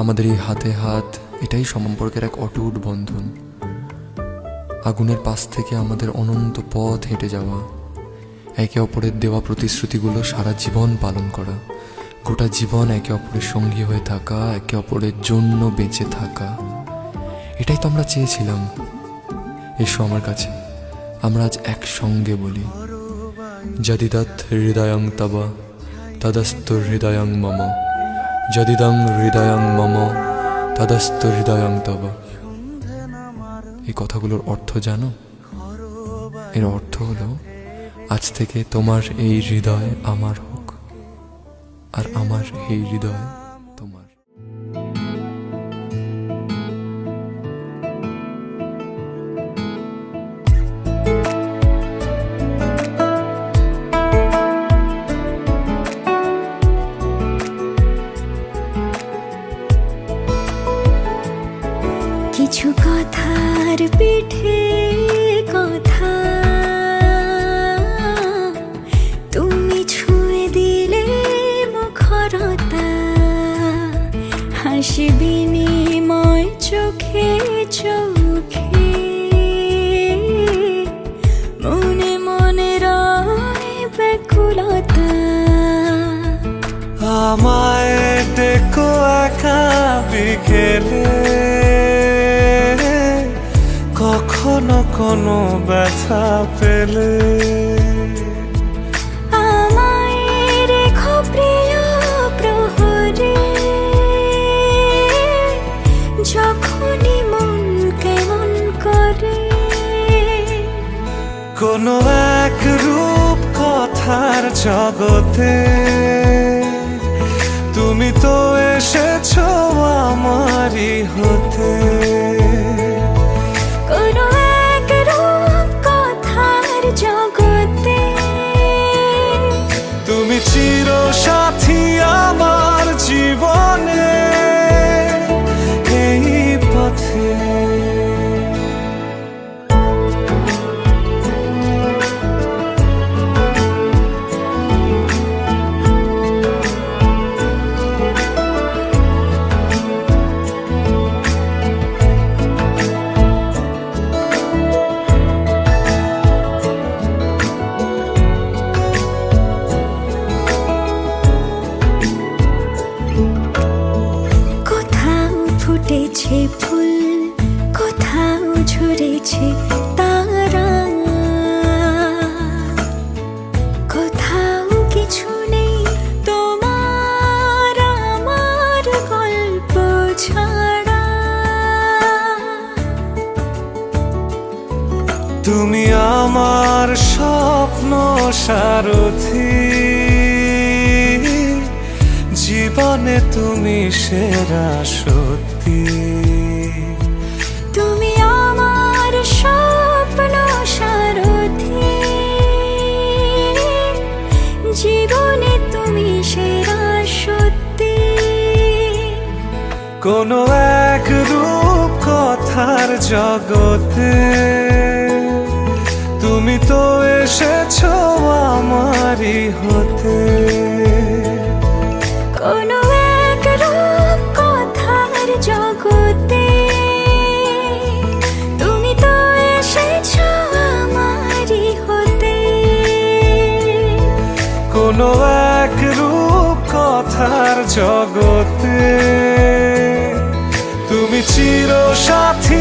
আমাদের এই হাতে হাত, এটাই সম্পর্কের এক অটুট বন্ধন। আগুনের পাশ থেকে আমাদের অনন্ত পথ হেঁটে যাওয়া, একে অপরের দেওয়া প্রতিশ্রুতিগুলো সারা জীবন পালন করা, গোটা জীবন একে অপরের সঙ্গী হয়ে থাকা, একে অপরের জন্য বেঁচে থাকা, এটাই তো আমরা চেয়েছিলাম। এসো আমার কাছে, আমরা আজ একসঙ্গে বলি, যদিদৎ হৃদয়ং তব তদস্তু হৃদয়ং মম, যদিদং হৃদয়ং মম তদস্তু হৃদয়ং তব। এই কথাগুলোর অর্থ জানো? এর অর্থ হলো, আজ থেকে তোমার এই হৃদয় আমার হোক, আর আমার এই হৃদয় তোমার। কিছু কথার পিঠে কথা তুমি ছুঁয়ে দিলে মুখরতা, হাসি বিনিময় চোখে চোখে, মনে মনে রয় ব্যাকুলতা। আমায় ডেকো একা বিকেলে, কখনো কোনো ব্যথা পেলে, আমায় রেখো প্রিয় প্রহরে, যখনই মন কেমন করে। কোনো এক রূপ কথার জগতে তুমি তো এসেছো আমারই হতে। কোনো এক রূপ কথার জগতে তুমি চির সাথী আমার জীবনে, এই পথে। ফুটেছে ফুল, কোথাও ঝরেছে তারা, কোথাও কিছু নেই তোমার আমার গল্প ছাড়া। তুমি আমার স্বপ্ন সারথি, জীবনে তুমি সেরা সত্যি। তুমি আমার স্বপ্ন সারথি, জীবনে তুমি সেরা সত্যি। কোনো এক রূপ কথার জগতে তুমি তো এসেছো আমারই হতে। কোনো এক রূপ কথার জগতে তুমি তো এসেছো আমারই হতে। কোনো এক রূপ কথার জগতে তুমি চির সাথী